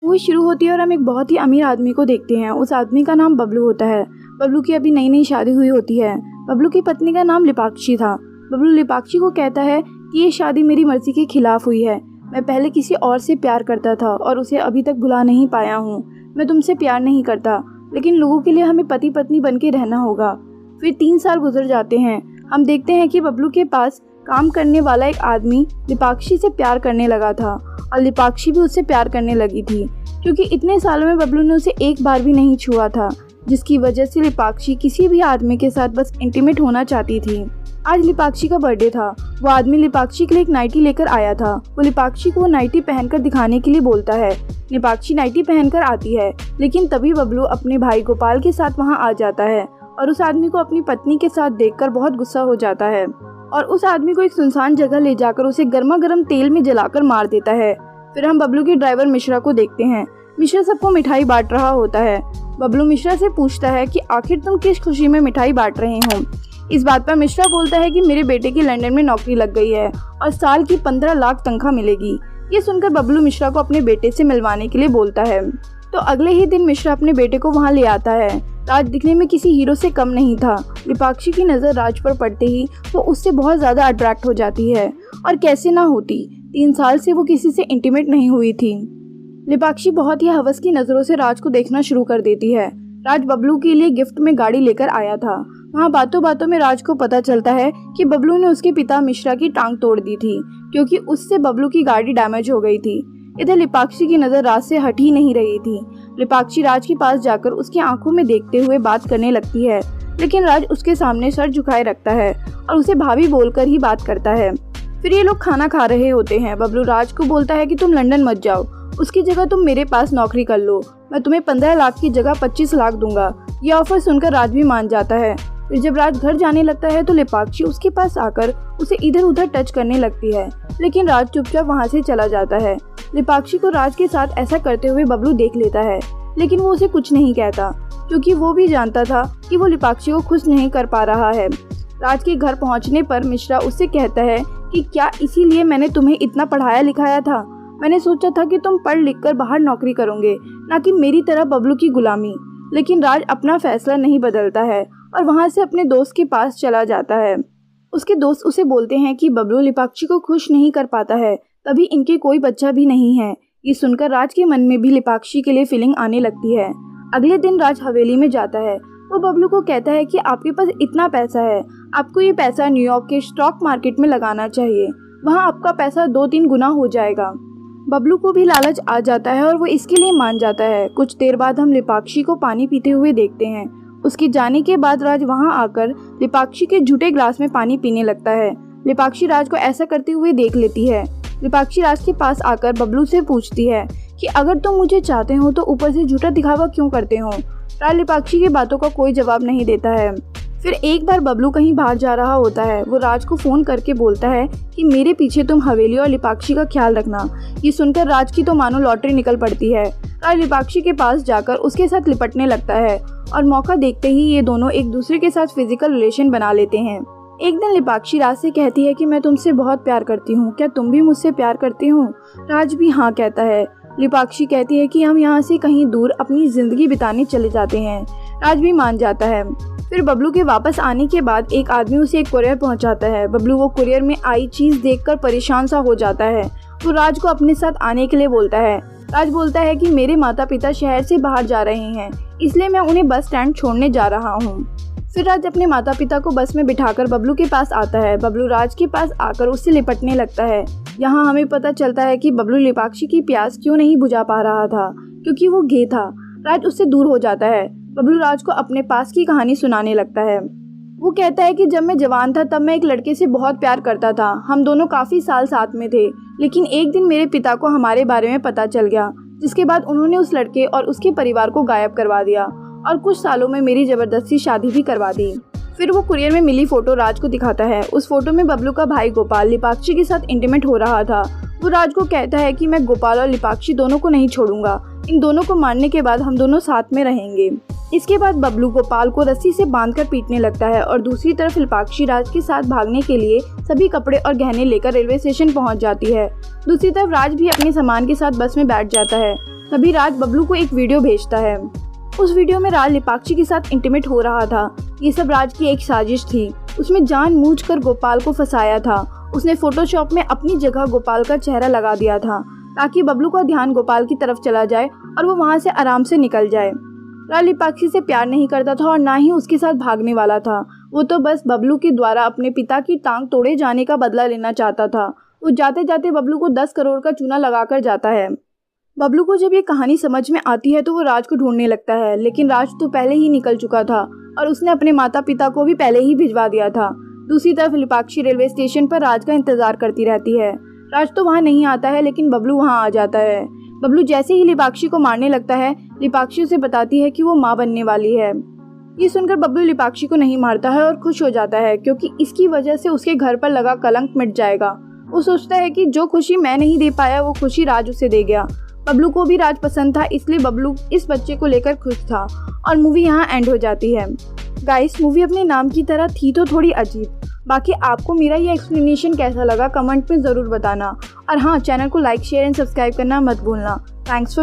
Movie शुरू होती है और हम एक बहुत ही अमीर आदमी को देखते हैं। उस आदमी का नाम बबलू होता है। बबलू की अभी नई नई शादी हुई होती है। बबलू की पत्नी का नाम लिपाक्षी था। बबलू लिपाक्षी को कहता है कि ये शादी मेरी मर्जी के खिलाफ हुई है। मैं पहले किसी और से प्यार करता था और उसे अभी तक भुला नहीं पाया हूँ। मैं तुमसे प्यार नहीं करता, लेकिन लोगों के लिए हमें पति पत्नी बन के रहना होगा। फिर 3 साल गुजर जाते हैं। हम देखते हैं कि बबलू के पास काम करने वाला एक आदमी लिपाक्षी से प्यार करने लगा था और लिपाक्षी भी उससे प्यार करने लगी थी, क्योंकि इतने सालों में बबलू ने उसे एक बार भी नहीं छुआ था, जिसकी वजह से लिपाक्षी किसी भी आदमी के साथ बस इंटीमेट होना चाहती थी। आज लिपाक्षी का बर्थडे था। वो आदमी लिपाक्षी के लिए एक नाइटी लेकर आया था। वो लिपाक्षी को नाइटी पहनकर दिखाने के लिए बोलता है। लिपाक्षी नाइटी पहनकर आती है, लेकिन तभी बबलू अपने भाई गोपाल के साथ वहाँ आ जाता है और उस आदमी को अपनी पत्नी के साथ देखकर बहुत गुस्सा हो जाता है और उस आदमी को एक सुनसान जगह ले जाकर उसे गर्मा गर्म तेल में जलाकर मार देता है। फिर हम बबलू के ड्राइवर मिश्रा को देखते हैं। मिश्रा सबको मिठाई बांट रहा होता है। बबलू मिश्रा से पूछता है कि आखिर तुम किस खुशी में मिठाई बांट रहे हो। इस बात पर मिश्रा बोलता है कि मेरे बेटे की लंदन में नौकरी लग गई है और साल की 15 लाख तनख्वाह मिलेगी। ये सुनकर बबलू मिश्रा को अपने बेटे से मिलवाने के लिए बोलता है। तो अगले ही दिन मिश्रा अपने बेटे को वहाँ ले आता है। राज दिखने में किसी हीरो से कम नहीं था। लिपाक्षी की नज़र राज पर पड़ते ही वो उससे बहुत ज़्यादा अट्रैक्ट हो जाती है, और कैसे ना होती, 3 साल से वो किसी से इंटीमेट नहीं हुई थी। लिपाक्षी बहुत ही हवस की नज़रों से राज को देखना शुरू कर देती है। राज बबलू के लिए गिफ्ट में गाड़ी लेकर आया था। वहाँ बातों बातों में राज को पता चलता है कि बबलू ने उसके पिता मिश्रा की टांग तोड़ दी थी, क्योंकि उससे बबलू की गाड़ी डैमेज हो गई थी। इधर लिपाक्षी की नज़र राज से हट ही नहीं रही थी। लिपाक्षी राज के पास जाकर उसकी आंखों में देखते हुए बात करने लगती है, लेकिन राज उसके सामने सर झुकाए रखता है और उसे भाभी बोलकर ही बात करता है। फिर ये लोग खाना खा रहे होते हैं। बबलू राज को बोलता है कि तुम लंदन मत जाओ, उसकी जगह तुम मेरे पास नौकरी कर लो। मैं तुम्हें 15 लाख की जगह 25 लाख दूंगा। ये ऑफर सुनकर राज भी मान जाता है। फिर जब राज घर जाने लगता है तो लिपाक्षी उसके पास आकर उसे इधर उधर टच करने लगती है, लेकिन राज चुपचाप वहाँ से चला जाता है। लिपाक्षी को राज के साथ ऐसा करते हुए बबलू देख लेता है, लेकिन वो उसे कुछ नहीं कहता, क्योंकि वो भी जानता था कि वो लिपाक्षी को खुश नहीं कर पा रहा है। राज के घर पहुँचने पर मिश्रा उससे कहता है कि क्या इसीलिए मैंने तुम्हें इतना पढ़ाया लिखाया था? मैंने सोचा था कि तुम पढ़ लिख कर बाहर नौकरी करोगे, ना कि मेरी तरह बबलू की गुलामी। लेकिन राज अपना फैसला नहीं बदलता है और वहाँ से अपने दोस्त के पास चला जाता है। उसके दोस्त उसे बोलते हैं कि बबलू लिपाक्षी को खुश नहीं कर पाता है, तभी इनके कोई बच्चा भी नहीं है। ये सुनकर राज के मन में भी लिपाक्षी के लिए फीलिंग आने लगती है। अगले दिन राज हवेली में जाता है। वो बबलू को कहता है कि आपके पास इतना पैसा है, आपको ये पैसा न्यूयॉर्क के स्टॉक मार्केट में लगाना चाहिए। वहाँ आपका पैसा 2-3 गुना हो जाएगा। बबलू को भी लालच आ जाता है और वो इसके लिए मान जाता है। कुछ देर बाद हम लिपाक्षी को पानी पीते हुए देखते हैं। उसके जाने के बाद राज वहाँ आकर लिपाक्षी के झूठे ग्लास में पानी पीने लगता है। लिपाक्षी राज को ऐसा करते हुए देख लेती है। लिपाक्षी राज के पास आकर बबलू से पूछती है कि अगर तुम मुझे चाहते हो तो ऊपर से झूठा दिखावा क्यों करते हो? राज लिपाक्षी की बातों का कोई जवाब नहीं देता है। फिर एक बार बबलू कहीं बाहर जा रहा होता है। वो राज को फोन करके बोलता है कि मेरे पीछे तुम हवेली और लिपाक्षी का ख्याल रखना। ये सुनकर राज की तो मानो लॉटरी निकल पड़ती है। राज लिपाक्षी के पास जाकर उसके साथ लिपटने लगता है और मौका देखते ही ये दोनों एक दूसरे के साथ फिजिकल रिलेशन बना लेते हैं। एक दिन लिपाक्षी राज से कहती है कि मैं तुमसे बहुत प्यार करती हूँ, क्या तुम भी मुझसे प्यार करते हो? राज भी हाँ कहता है। लिपाक्षी कहती है कि हम यहाँ से कहीं दूर अपनी जिंदगी बिताने चले जाते हैं। राज भी मान जाता है। फिर बबलू के वापस आने के बाद एक आदमी उसे एक कुरियर पहुंचाता है। बबलू वो कुरियर में आई चीज़ देखकर परेशान सा हो जाता है। वो राज को अपने साथ आने के लिए बोलता है। राज बोलता है कि मेरे माता पिता शहर से बाहर जा रहे हैं, इसलिए मैं उन्हें बस स्टैंड छोड़ने जा रहा हूँ। फिर राज अपने माता पिता को बस में बिठाकर बबलू के पास आता है। बबलू राज के पास आकर उससे लिपटने लगता है। यहाँ हमें पता चलता है कि बबलू लिपाक्षी की प्यास क्यों नहीं बुझा पा रहा था, क्योंकि वो गे था। राज उससे दूर हो जाता है। बबलू राज को अपने पास की कहानी सुनाने लगता है। वो कहता है कि जब मैं जवान था तब मैं एक लड़के से बहुत प्यार करता था। हम दोनों काफ़ी साल साथ में थे, लेकिन एक दिन मेरे पिता को हमारे बारे में पता चल गया, जिसके बाद उन्होंने उस लड़के और उसके परिवार को गायब करवा दिया और कुछ सालों में मेरी ज़बरदस्ती शादी भी करवा दी। फिर वो कुरियर में मिली फ़ोटो राज को दिखाता है। उस फोटो में बबलू का भाई गोपाल लिपाक्षी के साथ इंटीमेट हो रहा था। वो राज को कहता है कि मैं गोपाल और लिपाक्षी दोनों को नहीं छोड़ूंगा, इन दोनों को मारने के बाद हम दोनों साथ में रहेंगे। इसके बाद बबलू गोपाल को रस्सी से बांधकर पीटने लगता है और दूसरी तरफ लिपाक्षी राज के साथ भागने के लिए सभी कपड़े और गहने लेकर रेलवे स्टेशन पहुंच जाती है। दूसरी तरफ राज भी अपने सामान के साथ बस में बैठ जाता है। तभी राज बबलू को एक वीडियो भेजता है। उस वीडियो में राज लिपाक्षी के साथ इंटीमेट हो रहा था। ये सब राज की एक साजिश थी। उसमें जानबूझकर गोपाल को फंसाया था। उसने फोटोशॉप में अपनी जगह गोपाल का चेहरा लगा दिया था ताकि बबलू का ध्यान गोपाल की तरफ चला जाए और वो वहाँ से आराम से निकल जाए। राज लिपाक्षी से प्यार नहीं करता था और ना ही उसके साथ भागने वाला था। वो तो बस बबलू के द्वारा अपने पिता की टांग तोड़े जाने का बदला लेना चाहता था। वो जाते जाते बबलू को 10 करोड़ का चूना लगाकर जाता है। बबलू को जब ये कहानी समझ में आती है तो वो राज को ढूंढने लगता है, लेकिन राज तो पहले ही निकल चुका था और उसने अपने माता पिता को भी पहले ही भिजवा दिया था। दूसरी तरफ लिपाक्षी रेलवे स्टेशन पर राज का इंतजार करती रहती है। राज तो वहाँ नहीं आता है, लेकिन बबलू वहाँ आ जाता है। बबलू जैसे ही लिपाक्षी को मारने लगता है, लिपाक्षी उसे बताती है कि वो माँ बनने वाली है। ये सुनकर बबलू लिपाक्षी को नहीं मारता है और खुश हो जाता है, क्योंकि इसकी वजह से उसके घर पर लगा कलंक मिट जाएगा। वो सोचता है कि जो खुशी मैं नहीं दे पाया वो खुशी राज उसे दे गया। बबलू को भी राज पसंद था, इसलिए बबलू इस बच्चे को लेकर खुश था और मूवी यहाँ एंड हो जाती है। गाइस, मूवी अपने नाम की तरह थी तो थोड़ी अजीब। बाकी आपको मेरा ये एक्सप्लेनेशन कैसा लगा कमेंट में ज़रूर बताना। और हाँ, चैनल को लाइक शेयर एंड सब्सक्राइब करना मत भूलना। Thanks for